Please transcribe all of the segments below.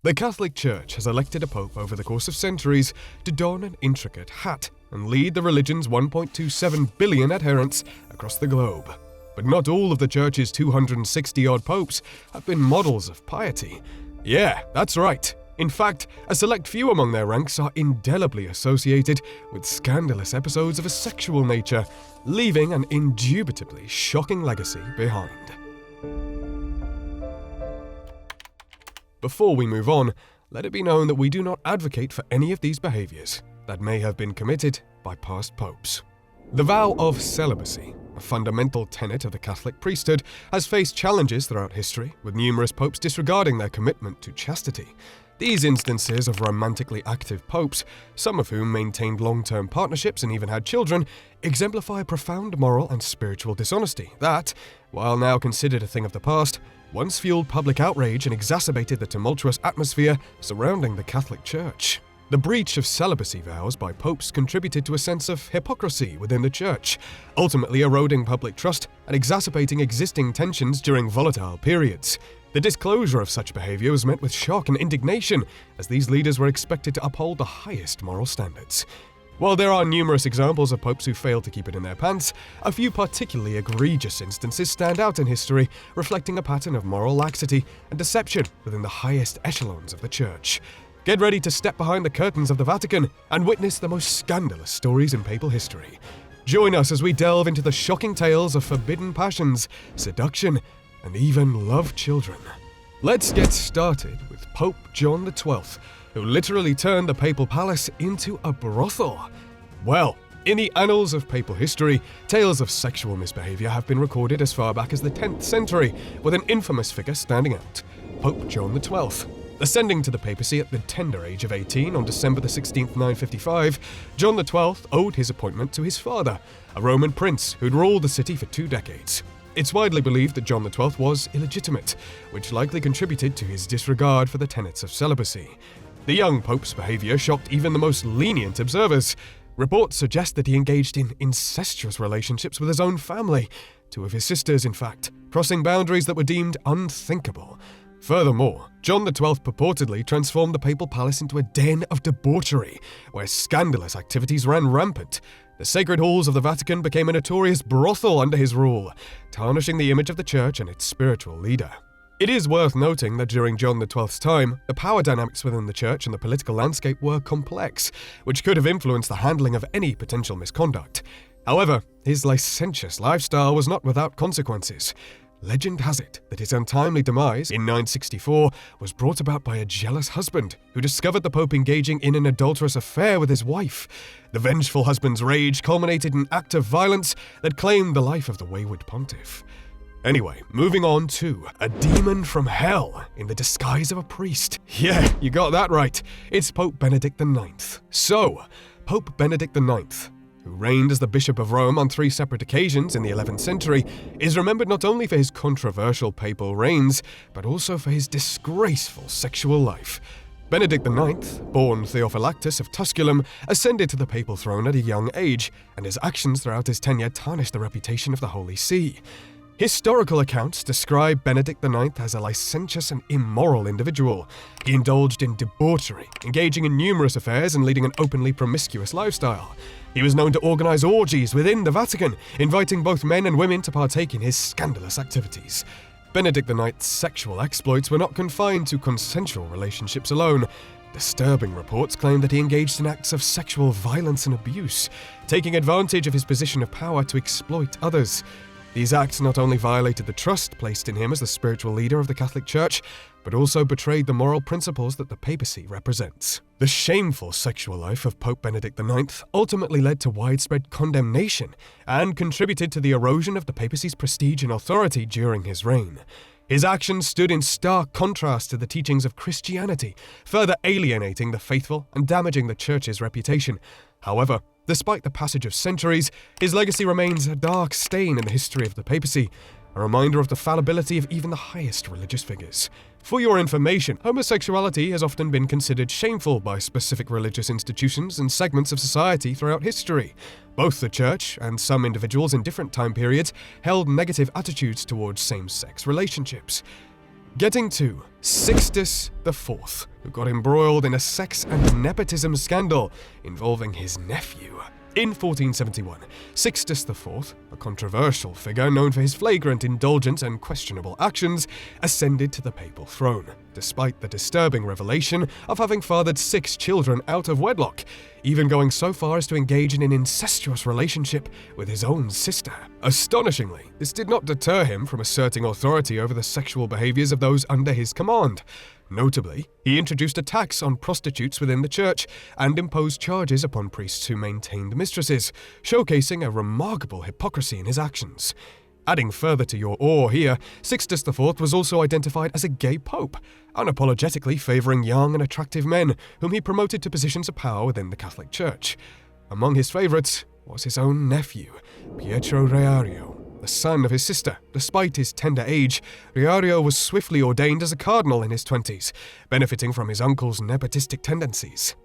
The Catholic Church has elected a pope over the course of centuries to don an intricate hat and lead the religion's 1.27 billion adherents across the globe. But not all of the Church's 260-odd popes have been models of piety. Yeah, that's right. In fact, a select few among their ranks are indelibly associated with scandalous episodes of a sexual nature, leaving an indubitably shocking legacy behind. Before we move on, let it be known that we do not advocate for any of these behaviors that may have been committed by past popes. The vow of celibacy, a fundamental tenet of the Catholic priesthood, has faced challenges throughout history, with numerous popes disregarding their commitment to chastity. These instances of romantically active popes, some of whom maintained long-term partnerships and even had children, exemplify profound moral and spiritual dishonesty that, while now considered a thing of the past, once fueled public outrage and exacerbated the tumultuous atmosphere surrounding the Catholic Church. The breach of celibacy vows by popes contributed to a sense of hypocrisy within the Church, ultimately eroding public trust and exacerbating existing tensions during volatile periods. The disclosure of such behavior was met with shock and indignation, as these leaders were expected to uphold the highest moral standards. While there are numerous examples of popes who failed to keep it in their pants, a few particularly egregious instances stand out in history, reflecting a pattern of moral laxity and deception within the highest echelons of the Church. Get ready to step behind the curtains of the Vatican and witness the most scandalous stories in papal history. Join us as we delve into the shocking tales of forbidden passions, seduction, and even love children. Let's get started with Pope John XII, who literally turned the papal palace into a brothel. Well, in the annals of papal history, tales of sexual misbehavior have been recorded as far back as the 10th century, with an infamous figure standing out, Pope John XII. Ascending to the papacy at the tender age of 18 on December 16, 955, John XII owed his appointment to his father, a Roman prince who'd ruled the city for 2 decades. It's widely believed that John XII was illegitimate, which likely contributed to his disregard for the tenets of celibacy. The young pope's behavior shocked even the most lenient observers. Reports suggest that he engaged in incestuous relationships with his own family, 2 of his sisters, in fact, crossing boundaries that were deemed unthinkable. Furthermore, John XII purportedly transformed the papal palace into a den of debauchery, where scandalous activities ran rampant. The sacred halls of the Vatican became a notorious brothel under his rule, tarnishing the image of the Church and its spiritual leader. It is worth noting that during John XII's time, the power dynamics within the Church and the political landscape were complex, which could have influenced the handling of any potential misconduct. However, his licentious lifestyle was not without consequences. Legend has it that his untimely demise in 964 was brought about by a jealous husband who discovered the Pope engaging in an adulterous affair with his wife. The vengeful husband's rage culminated in an act of violence that claimed the life of the wayward pontiff. Anyway, moving on to a demon from hell in the disguise of a priest. Yeah, you got that right. It's Pope Benedict IX. So, Pope Benedict IX, who reigned as the Bishop of Rome on 3 separate occasions in the 11th century, is remembered not only for his controversial papal reigns, but also for his disgraceful sexual life. Benedict IX, born Theophylactus of Tusculum, ascended to the papal throne at a young age, and his actions throughout his tenure tarnished the reputation of the Holy See. Historical accounts describe Benedict IX as a licentious and immoral individual. He indulged in debauchery, engaging in numerous affairs and leading an openly promiscuous lifestyle. He was known to organize orgies within the Vatican, inviting both men and women to partake in his scandalous activities. Benedict IX's sexual exploits were not confined to consensual relationships alone. Disturbing reports claim that he engaged in acts of sexual violence and abuse, taking advantage of his position of power to exploit others. These acts not only violated the trust placed in him as the spiritual leader of the Catholic Church, but also betrayed the moral principles that the papacy represents. The shameful sexual life of Pope Benedict IX ultimately led to widespread condemnation and contributed to the erosion of the papacy's prestige and authority during his reign. His actions stood in stark contrast to the teachings of Christianity, further alienating the faithful and damaging the Church's reputation. However, despite the passage of centuries, his legacy remains a dark stain in the history of the papacy, a reminder of the fallibility of even the highest religious figures. For your information, homosexuality has often been considered shameful by specific religious institutions and segments of society throughout history. Both the Church and some individuals in different time periods held negative attitudes towards same-sex relationships. Getting to Sixtus IV, who got embroiled in a sex and nepotism scandal involving his nephew. In 1471, Sixtus IV, a controversial figure known for his flagrant indulgence and questionable actions, ascended to the papal throne, despite the disturbing revelation of having fathered 6 children out of wedlock, even going so far as to engage in an incestuous relationship with his own sister. Astonishingly, this did not deter him from asserting authority over the sexual behaviors of those under his command. Notably, he introduced a tax on prostitutes within the church and imposed charges upon priests who maintained mistresses, showcasing a remarkable hypocrisy in his actions. Adding further to your awe here, Sixtus IV was also identified as a gay pope, unapologetically favouring young and attractive men, whom he promoted to positions of power within the Catholic Church. Among his favourites was his own nephew, Pietro Riario, the son of his sister. Despite his tender age, Riario was swiftly ordained as a cardinal in his 20s, benefiting from his uncle's nepotistic tendencies.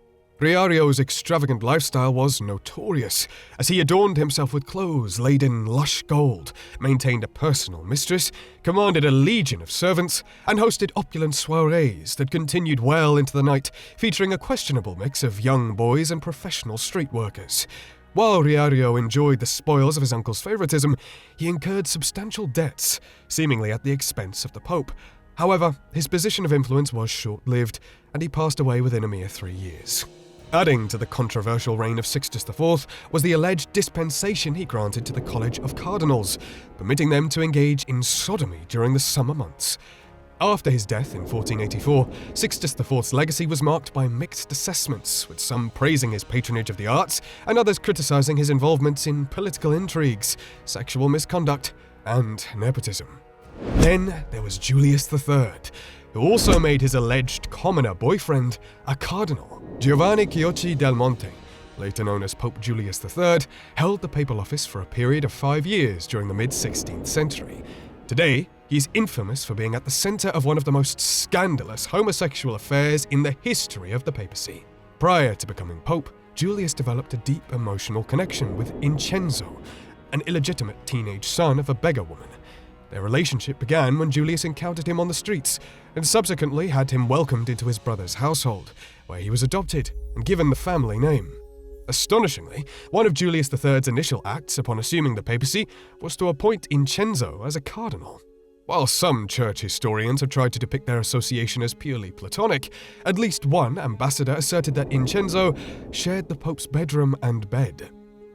Riario's extravagant lifestyle was notorious, as he adorned himself with clothes laid in lush gold, maintained a personal mistress, commanded a legion of servants, and hosted opulent soirees that continued well into the night, featuring a questionable mix of young boys and professional street workers. While Riario enjoyed the spoils of his uncle's favoritism, he incurred substantial debts, seemingly at the expense of the Pope. However, his position of influence was short-lived, and he passed away within a mere 3 years. Adding to the controversial reign of Sixtus IV was the alleged dispensation he granted to the College of Cardinals, permitting them to engage in sodomy during the summer months. After his death in 1484, Sixtus IV's legacy was marked by mixed assessments, with some praising his patronage of the arts and others criticizing his involvements in political intrigues, sexual misconduct, and nepotism. Then there was Julius III, who also made his alleged commoner boyfriend a cardinal. Giovanni Chiocci del Monte, later known as Pope Julius III, held the papal office for a period of 5 years during the mid-16th century. Today, he's infamous for being at the center of one of the most scandalous homosexual affairs in the history of the papacy. Prior to becoming pope, Julius developed a deep emotional connection with Vincenzo, an illegitimate teenage son of a beggar woman. Their relationship began when Julius encountered him on the streets, and subsequently had him welcomed into his brother's household, where he was adopted and given the family name. Astonishingly, one of Julius III's initial acts upon assuming the papacy was to appoint Vincenzo as a cardinal. While some church historians have tried to depict their association as purely platonic, at least one ambassador asserted that Vincenzo shared the Pope's bedroom and bed.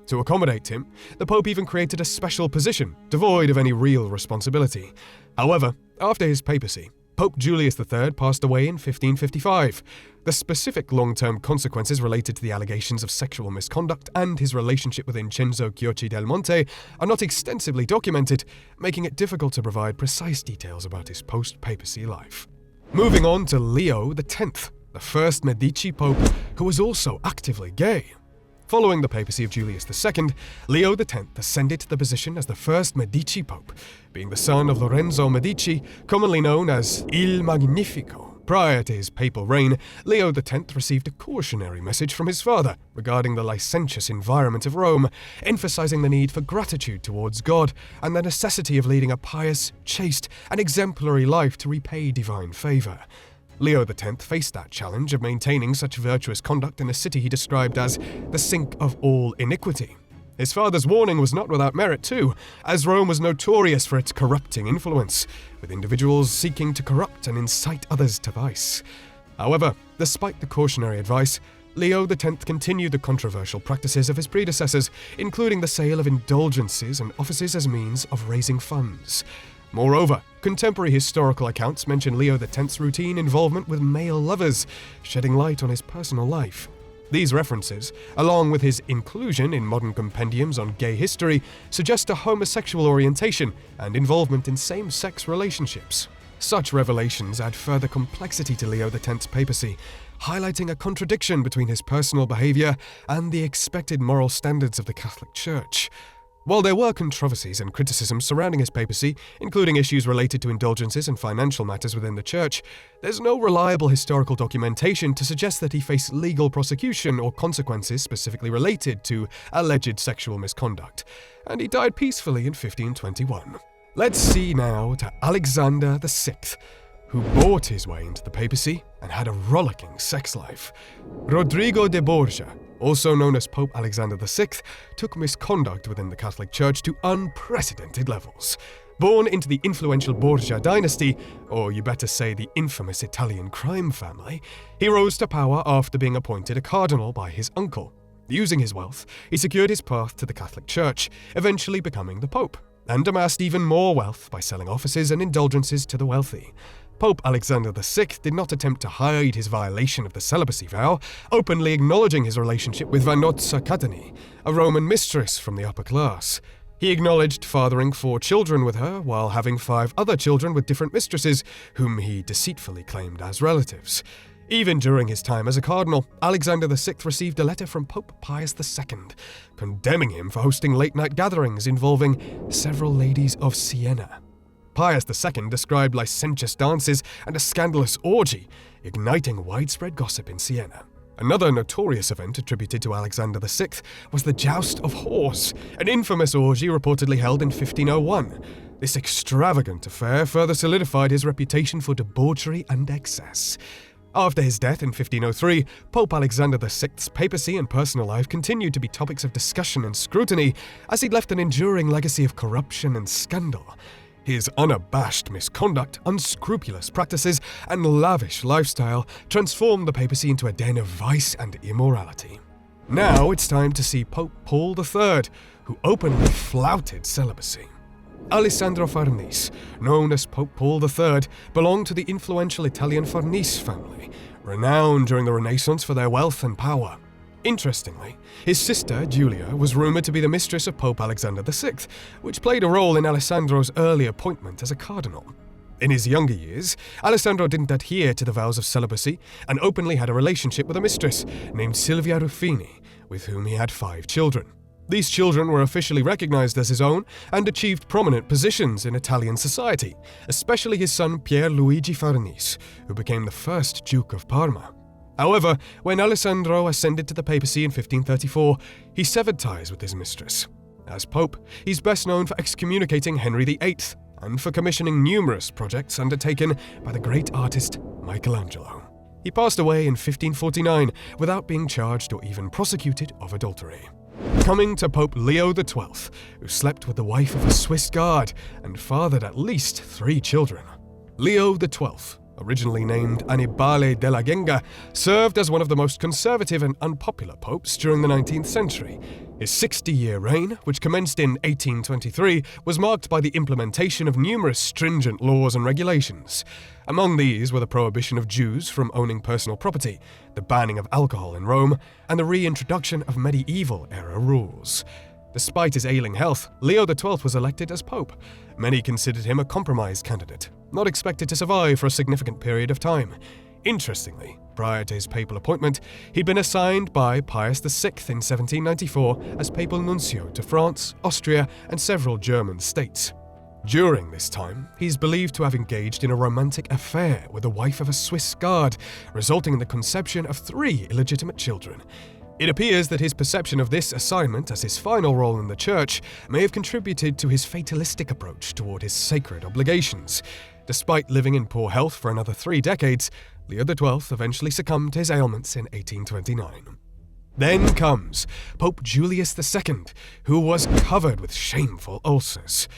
To accommodate him, the Pope even created a special position, devoid of any real responsibility. However, after his papacy, Pope Julius III passed away in 1555. The specific long-term consequences related to the allegations of sexual misconduct and his relationship with Vincenzo Chiocci del Monte are not extensively documented, making it difficult to provide precise details about his post-papacy life. Moving on to Leo X, the first Medici Pope, who was also actively gay. Following the papacy of Julius II, Leo X ascended to the position as the first Medici Pope, being the son of Lorenzo Medici, commonly known as Il Magnifico. Prior to his papal reign, Leo X received a cautionary message from his father regarding the licentious environment of Rome, emphasizing the need for gratitude towards God and the necessity of leading a pious, chaste, and exemplary life to repay divine favor. Leo X faced that challenge of maintaining such virtuous conduct in a city he described as the sink of all iniquity. His father's warning was not without merit too, as Rome was notorious for its corrupting influence, with individuals seeking to corrupt and incite others to vice. However, despite the cautionary advice, Leo X continued the controversial practices of his predecessors, including the sale of indulgences and offices as means of raising funds. Moreover, contemporary historical accounts mention Leo X's routine involvement with male lovers, shedding light on his personal life. These references, along with his inclusion in modern compendiums on gay history, suggest a homosexual orientation and involvement in same-sex relationships. Such revelations add further complexity to Leo X's papacy, highlighting a contradiction between his personal behavior and the expected moral standards of the Catholic Church. While there were controversies and criticisms surrounding his papacy, including issues related to indulgences and financial matters within the church, there's no reliable historical documentation to suggest that he faced legal prosecution or consequences specifically related to alleged sexual misconduct, and he died peacefully in 1521. Let's see now to Alexander VI, who bought his way into the papacy and had a rollicking sex life. Rodrigo de Borgia, also known as Pope Alexander VI, took misconduct within the Catholic Church to unprecedented levels. Born into the influential Borgia dynasty, or you better say the infamous Italian crime family, he rose to power after being appointed a cardinal by his uncle. Using his wealth, he secured his path to the Catholic Church, eventually becoming the Pope, and amassed even more wealth by selling offices and indulgences to the wealthy. Pope Alexander VI did not attempt to hide his violation of the celibacy vow, openly acknowledging his relationship with Vanozza Catani, a Roman mistress from the upper class. He acknowledged fathering 4 children with her, while having 5 other children with different mistresses, whom he deceitfully claimed as relatives. Even during his time as a cardinal, Alexander VI received a letter from Pope Pius II, condemning him for hosting late-night gatherings involving several ladies of Siena. Pius II described licentious dances and a scandalous orgy, igniting widespread gossip in Siena. Another notorious event attributed to Alexander VI was the Joust of Whores, an infamous orgy reportedly held in 1501. This extravagant affair further solidified his reputation for debauchery and excess. After his death in 1503, Pope Alexander VI's papacy and personal life continued to be topics of discussion and scrutiny, as he left an enduring legacy of corruption and scandal. His unabashed misconduct, unscrupulous practices, and lavish lifestyle transformed the papacy into a den of vice and immorality. Now it's time to see Pope Paul III, who openly flouted celibacy. Alessandro Farnese, known as Pope Paul III, belonged to the influential Italian Farnese family, renowned during the Renaissance for their wealth and power. Interestingly, his sister, Giulia, was rumored to be the mistress of Pope Alexander VI, which played a role in Alessandro's early appointment as a cardinal. In his younger years, Alessandro didn't adhere to the vows of celibacy and openly had a relationship with a mistress named Silvia Ruffini, with whom he had 5 children. These children were officially recognized as his own and achieved prominent positions in Italian society, especially his son Pierluigi Farnese, who became the first Duke of Parma. However, when Alessandro ascended to the papacy in 1534, he severed ties with his mistress. As pope, he's best known for excommunicating Henry VIII and for commissioning numerous projects undertaken by the great artist Michelangelo. He passed away in 1549 without being charged or even prosecuted of adultery. Coming to Pope Leo XII, who slept with the wife of a Swiss guard and fathered at least 3 children. Leo XII, originally named Annibale della Genga, served as one of the most conservative and unpopular popes during the 19th century. His 60-year reign, which commenced in 1823, was marked by the implementation of numerous stringent laws and regulations. Among these were the prohibition of Jews from owning personal property, the banning of alcohol in Rome, and the reintroduction of medieval-era rules. Despite his ailing health, Leo XII was elected as pope. Many considered him a compromise candidate, not expected to survive for a significant period of time. Interestingly, prior to his papal appointment, he'd been assigned by Pius VI in 1794 as papal nuncio to France, Austria, and several German states. During this time, he's believed to have engaged in a romantic affair with the wife of a Swiss guard, resulting in the conception of 3 illegitimate children. It appears that his perception of this assignment as his final role in the church may have contributed to his fatalistic approach toward his sacred obligations. Despite living in poor health for another 3 decades, Leo XII eventually succumbed to his ailments in 1829. Then comes Pope Julius II, who was covered with shameful ulcers.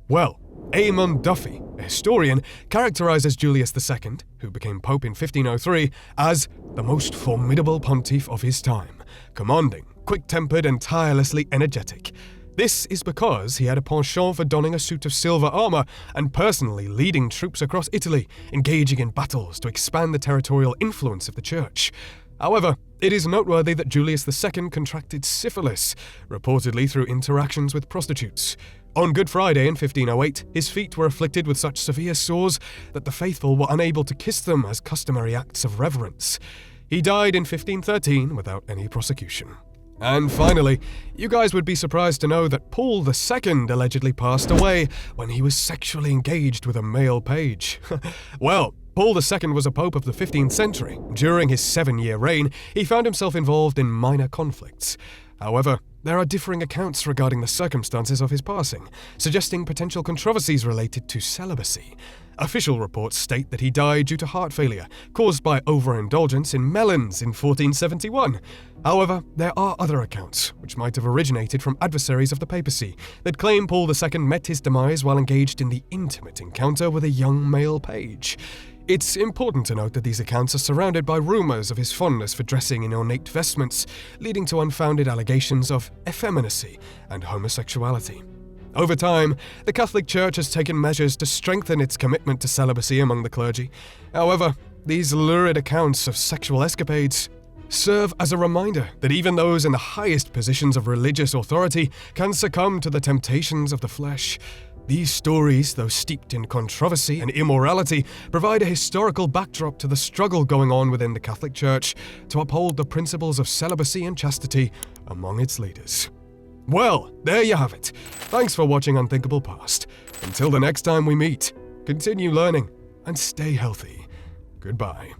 Well, Eamon Duffy, a historian, characterizes Julius II, who became pope in 1503, as the most formidable pontiff of his time, commanding, quick-tempered, and tirelessly energetic. This is because he had a penchant for donning a suit of silver armor and personally leading troops across Italy, engaging in battles to expand the territorial influence of the church. However, it is noteworthy that Julius II contracted syphilis, reportedly through interactions with prostitutes. On Good Friday in 1508, his feet were afflicted with such severe sores that the faithful were unable to kiss them as customary acts of reverence. He died in 1513 without any prosecution. And finally, you guys would be surprised to know that Paul II allegedly passed away when he was sexually engaged with a male page. Well, Paul II was a pope of the 15th century. During his 7-year reign, he found himself involved in minor conflicts. However, there are differing accounts regarding the circumstances of his passing, suggesting potential controversies related to celibacy. Official reports state that he died due to heart failure, caused by overindulgence in melons in 1471. However, there are other accounts, which might have originated from adversaries of the papacy, that claim Paul II met his demise while engaged in the intimate encounter with a young male page. It's important to note that these accounts are surrounded by rumors of his fondness for dressing in ornate vestments, leading to unfounded allegations of effeminacy and homosexuality. Over time, the Catholic Church has taken measures to strengthen its commitment to celibacy among the clergy. However, these lurid accounts of sexual escapades serve as a reminder that even those in the highest positions of religious authority can succumb to the temptations of the flesh. These stories, though steeped in controversy and immorality, provide a historical backdrop to the struggle going on within the Catholic Church to uphold the principles of celibacy and chastity among its leaders. Well, there you have it. Thanks for watching Unthinkable Past. Until the next time we meet, continue learning and stay healthy. Goodbye.